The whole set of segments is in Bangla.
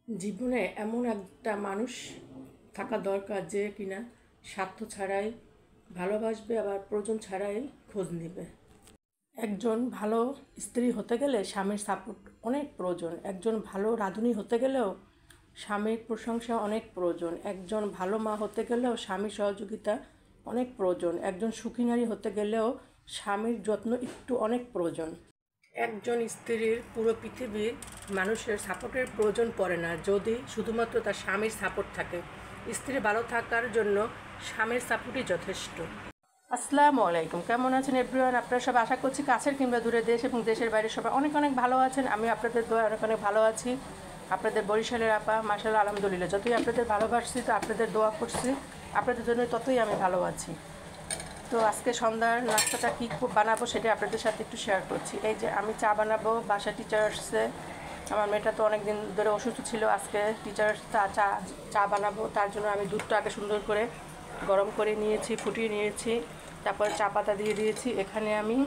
জীবনে এমন একটা মানুষ থাকা দরকার যে কিনা স্বার্থ ছাড়াই ভালোবাসবে, আবার প্রয়োজন ছাড়াই খোঁজ নেবে। একজন ভালো স্ত্রী হতে গেলে স্বামীর সাপোর্ট অনেক প্রয়োজন। একজন ভালো রাঁধুনি হতে গেলেও স্বামীর প্রশংসা অনেক প্রয়োজন। একজন ভালো মা হতে গেলেও স্বামীর সহযোগিতা অনেক প্রয়োজন। একজন সুখী নারী হতে গেলেও স্বামীর যত্ন একটু অনেক প্রয়োজন। একজন স্ত্রীর পুরো পৃথিবীর মানুষের সাপোর্টের প্রয়োজন পড়ে না, যদি শুধুমাত্র তার স্বামীর সাপোর্ট থাকে। স্ত্রী ভালো থাকার জন্য স্বামীর সাপোর্টই যথেষ্ট। আসসালামু আলাইকুম, কেমন আছেন এভরিওয়ান? আপনারা সব আশা করছি কাছের কিংবা দূরে, দেশ এবং দেশের বাইরে সবাই অনেক অনেক ভালো আছেন। আমি আপনাদের দোয়া অনেক অনেক ভালো আছি। আপনাদের বরিশালের আপা, মাশাআল্লাহ আলহামদুলিল্লাহ। যতই আপনাদের ভালোবাসছি, তো আপনাদের দোয়া করছি, আপনাদের জন্য ততই আমি ভালো আছি। তো আজকে সন্ধ্যার নাস্তাটা কী বানাবো সেটা আপনাদের সাথে একটু শেয়ার করছি। এই যে আমি চা বানাবো, বাসা টিচার আসছে। আমার মেয়েটা তো অনেক দিন ধরে অসুস্থ ছিল, আজকে টিচার চা বানাবো। তার জন্য আমি দুধটা আগে সুন্দর করে গরম করে নিয়েছি, ফুটিয়ে নিয়েছি, তারপরে চা পাতা দিয়ে দিয়েছি। এখানে আমি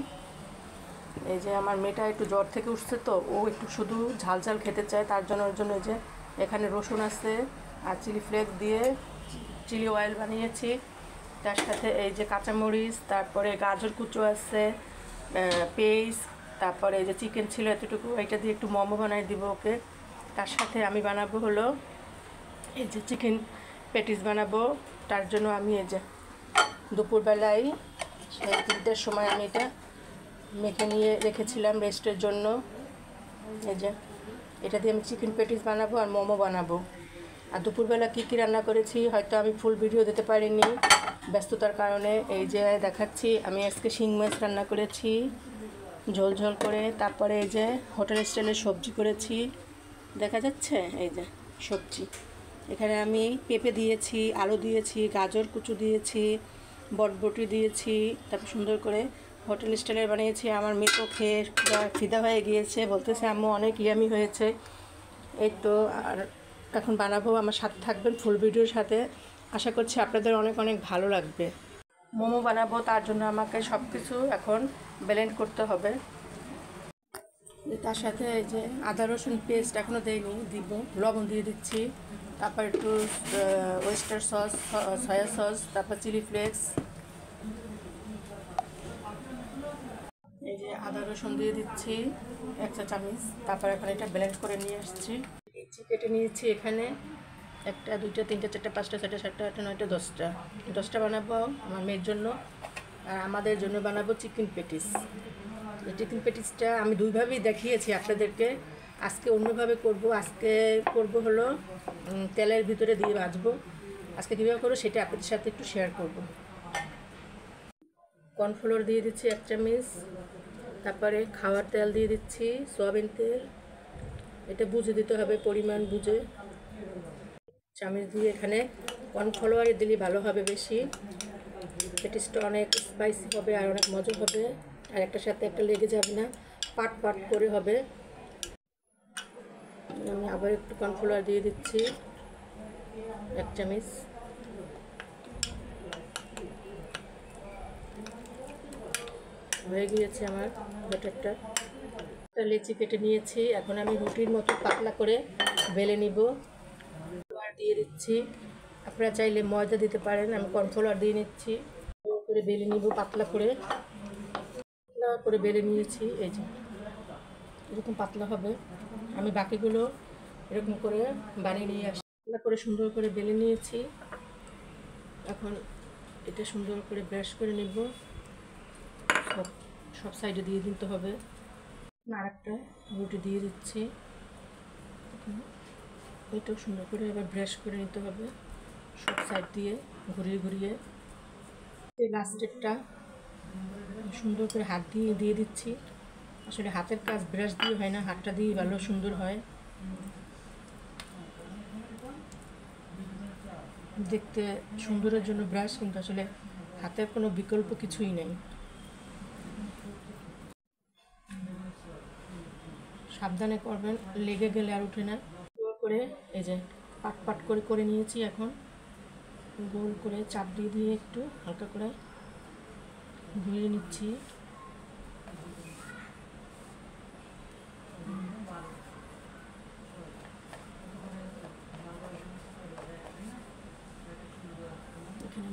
এই যে আমার মেয়েটা একটু জ্বর থেকে উঠছে, তো ও একটু শুধু ঝাল ঝাল খেতে চায়, তার জন্য এই যে এখানে রসুন আছে আর চিলি ফ্লেক্স দিয়ে চিলি অয়েল বানিয়েছি। তার সাথে এই যে কাঁচামরিচ, তারপরে গাজর কুচো আছে, পেস্ট, তারপরে এই যে চিকেন ছিল এতটুকু, এটা দিয়ে একটু মোমো বানাই দিব ওকে। তার সাথে আমি বানাবো হলো এই যে চিকেন প্যাটিস বানাবো। তার জন্য আমি এই যে দুপুরবেলায় 3টার সময় আমি এটা মেখে নিয়ে রেখেছিলাম রেস্টের জন্য। এই যে এটা দিয়ে আমি চিকেন প্যাটিস বানাবো আর মোমো বানাবো। আর দুপুরবেলা কী কী রান্না করেছি হয়তো আমি ফুল ভিডিও দিতে পারিনি ব্যস্ততার কারণে। এই যে দেখাচ্ছি, আমি আজকে শিং মাছ রান্না করেছি ঝোল ঝোল করে। তারপরে এই যে হোটেল স্টাইলের সবজি করেছি, দেখা যাচ্ছে এই যে সবজি। এখানে আমি পেঁপে দিয়েছি, আলু দিয়েছি, গাজর কুচু দিয়েছি, বটবটি দিয়েছি, তারপর সুন্দর করে হোটেল স্টাইলের বানিয়েছি। আমার মেয়ে তো খেয়ে ফিদা হয়ে গিয়েছে, বলতেছে আম্মু অনেক ইয়ামি হয়েছে। এই তো আর এখন বানাবো, আমার সাথে থাকবেন ফুল ভিডিওর সাথে। আশা করছি আপনাদের অনেক অনেক ভালো লাগবে। মোমো বানাবো, তার জন্য আমাকে সব কিছু এখন ব্লেন্ড করতে হবে। তার সাথে এই যে আদা রসুন পেস্ট এখনও দেয়নি, দিব, লবণ দিয়ে দিচ্ছি, তারপর একটু ওয়েস্টার সস, সয়া সস, তারপর চিলি ফ্লেক্স। এই যে আদা রসুন দিয়ে দিচ্ছি 1 চা চামচ। তারপর এখন এটা ব্লেন্ড করে নিয়ে আসছি। কেটে নিয়েছি এখানে 1টা 2টা 3টা 4টা 5টা 6টা 7টা 8টা 9টা 10টা বানাবো আমার মেয়ের জন্য, আর আমাদের জন্য বানাবো চিকেন প্যাটিস। এই চিকেন প্যাটিসটা আমি দুইভাবেই দেখিয়েছি আপনাদেরকে, আজকে অন্যভাবে করব। আজকে করব হলো তেলের ভিতরে দিয়ে ভাজবো। আজকে কীভাবে করবো সেটা আপনাদের সাথে একটু শেয়ার করব। কর্নফ্লোর দিয়ে দিচ্ছি 1 চামচ, তারপরে খাওয়ার তেল দিয়ে দিচ্ছি, সয়াবিন তেল, এটা বুঝে দিতে হবে, পরিমাণ বুঝে। চামচ দিয়ে এখানে কর্নফ্লাওয়ার দিলে ভালো হবে বেশি, প্যাটিসটা অনেক স্পাইসি হবে আর অনেক মজা হবে, আর একটার সাথে একটা লেগে যাবে না, পাট পাট করে হবে। আমি আবার একটু কর্নফ্লাওয়ার দিয়ে দিচ্ছি 1 চামচ। হয়ে গিয়েছে আমার ব্যাটারটা। লেচি কেটে নিয়েছি, এখন আমি রুটির মতো পাতলা করে বেলে নিব। কর্নফ্লাওয়ার দিয়ে দিচ্ছি, আপনারা চাইলে ময়দা দিতে পারেন, আমি কর্নফ্লাওয়ার দিয়ে নিচ্ছি। করে বেলে নিব পাতলা করে, বেলে নিয়েছি। এই যে এরকম পাতলা হবে, আমি বাকিগুলো এরকম করে বানিয়ে নিয়ে আসি। পাতলা করে সুন্দর করে বেলে নিয়েছি, এখন এটা সুন্দর করে ব্রাশ করে নিব, সব সাইডে দিয়ে দিতে হবে। আর একটা রুটি দিয়ে দিচ্ছি, এটাও সুন্দর করে এবার ব্রাশ করে নিতে হবে সব সাইড দিয়ে ঘুরিয়ে ঘুরিয়ে। এই লাস্টেরটা সুন্দর করে হাত দিয়ে দিয়ে দিচ্ছি, আসলে হাতের কাজ ব্রাশ দিয়ে হয় না, হাতটা দিয়ে ভালো সুন্দর হয় দেখতে। সুন্দরের জন্য ব্রাশ, কিন্তু আসলে হাতের কোনো বিকল্প কিছুই নেই। সাবধানে করবেন, লেগে গেলে আর উঠে না। করে এই যে পাট পাট করে করে নিয়েছি, এখন গোল করে চাপ দিয়ে দিয়ে একটু হালকা করে ঘুরিয়ে নিচ্ছি।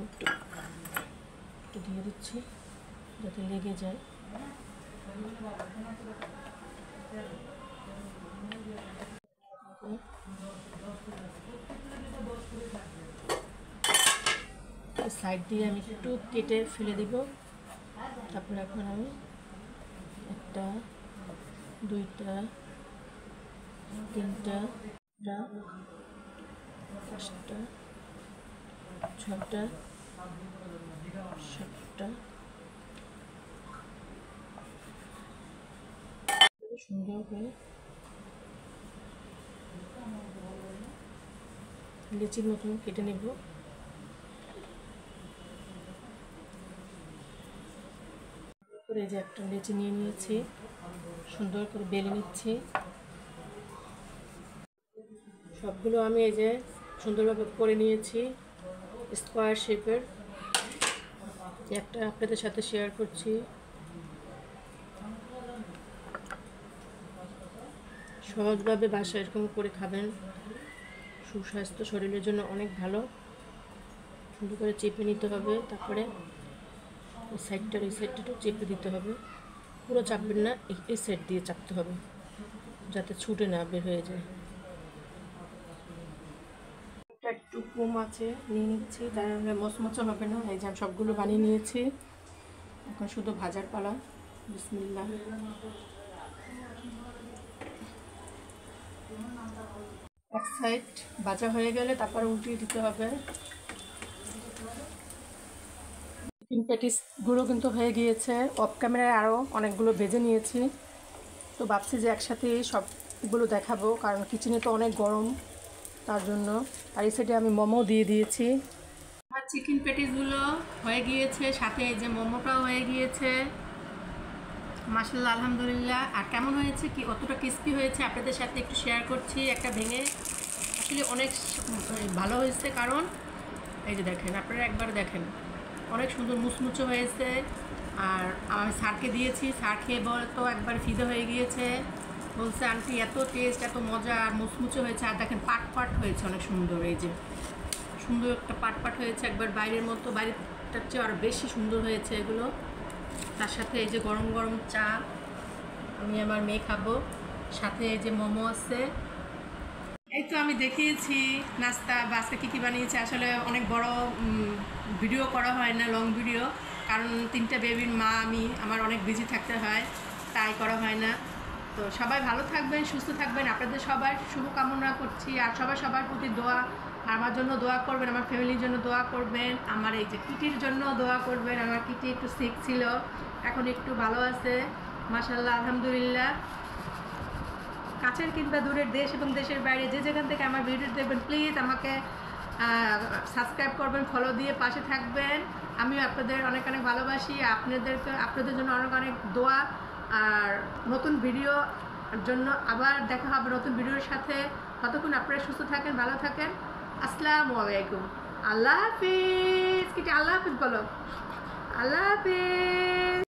একটু একটু দিয়ে দিচ্ছি যাতে লেগে যায়। সাইড দিয়ে আমি একটু কেটে ফেলে দিব। তারপরে এখন আমি 1টা 2টা 3টা 4টা 6টা 7টা সুন্দর করে লিচির মতন কেটে নেব। করে যে একটা লিচি নিয়ে নিয়েছি, সুন্দর করে বেলে নিচ্ছি। সবগুলো আমি এই যে সুন্দরভাবে করে নিয়েছি স্কোয়ার শেপের। একটা আপনাদের সাথে শেয়ার করছি। সহজভাবে বাসায় এরকম করে খাবেন, সুস্বাস্থ্য শরীরের জন্য অনেক ভালো। সুন্দর করে চেপে নিতে হবে, তারপরে এই সাইডটার এই সাইডটাও চেপে দিতে হবে। পুরো চাপবেন না, এই সাইড দিয়ে চাপতে হবে যাতে ছুটে না বের হয়ে যায়। একটু কম আছে নিয়ে নিচ্ছি, তাহলে মচমচা হবে না। এই যে আমি সবগুলো বানিয়ে নিয়েছি, এখন শুধু ভাজার পালা। বিসমিল্লাহ। এক সাইড ভাজা হয়ে গেলে তারপরে উল্টিয়ে দিতে হবে। চিকেন প্যাটিসগুলো কিন্তু হয়ে গিয়েছে। অফ ক্যামেরায় আরও অনেকগুলো ভেজে নিয়েছি, তো ভাবছি যে একসাথে সবগুলো দেখাবো, কারণ কিচেনে তো অনেক গরম, তার জন্য। আর এই সাইডে আমি মোমো দিয়ে দিয়েছি। আমার চিকেন প্যাটিসগুলো হয়ে গিয়েছে, সাথে এই যে মোমোটাও হয়ে গিয়েছে। মাশাআল্লাহ, আলহামদুলিল্লাহ। আর কেমন হয়েছে, কি কতটা ক্রিস্পি হয়েছে আপনাদের সাথে একটু শেয়ার করছি। একটা ভেঙে আসলে অনেক ভালো হয়েছে, কারণ এই যে দেখেন, আপনারা একবার দেখেন, অনেক সুন্দর মুচমুচো হয়েছে। আর আমি স্যারকে দিয়েছি, স্যার খেয়ে বলতো একবার ফিদে হয়ে গিয়েছে, বলছে আন্টি এত টেস্ট, এত মজা, আর মুচমুচো হয়েছে। আর দেখেন পাট পাট হয়েছে, অনেক সুন্দর। এই যে সুন্দর একটা পাট পাট হয়েছে, একবার বাইরের মতো, বাইরেটার চেয়ে আরও বেশি সুন্দর হয়েছে এগুলো। তার সাথে এই যে গরম গরম চা আমি আমার মেয়ে খাবো, সাথে এই যে মোমো আছে। এই তো আমি দেখিয়েছি নাস্তা বা আজকে কী কী বানিয়েছি। আসলে অনেক বড় ভিডিও করা হয় না, লং ভিডিও, কারণ 3টা বেবির মা আমি, আমার অনেক বিজি থাকতে হয়, তাই করা হয় না। তো সবাই ভালো থাকবেন, সুস্থ থাকবেন, আপনাদের সবার শুভকামনা করছি। আর সবার প্রতি দোয়া, আমার জন্য দোয়া করবেন, আমার ফ্যামিলির জন্য দোয়া করবেন, আমার এই যে কিটির জন্য দোয়া করবেন। আমার কিটি একটু সিক ছিল, এখন একটু ভালো আছে, মাশাআল্লাহ, আলহামদুলিল্লাহ। কাছের কিংবা দূরের দেশ এবং দেশের বাইরে যে যেখান থেকে আমার ভিডিও দেখবেন, প্লিজ আমাকে সাবস্ক্রাইব করবেন, ফলো দিয়ে পাশে থাকবেন। আমিও আপনাদের অনেক অনেক ভালোবাসি, আপনাদের জন্য অনেক অনেক দোয়া। আর নতুন ভিডিওর জন্য আবার দেখা হবে নতুন ভিডিওর সাথে। ততক্ষণ আপনারা সুস্থ থাকেন, ভালো থাকেন। আসসালামু আলাইকুম। আল্লাহ হাফিজ। কিটি আল্লাহ হাফিজ বলো। আল্লাহ হাফিজ।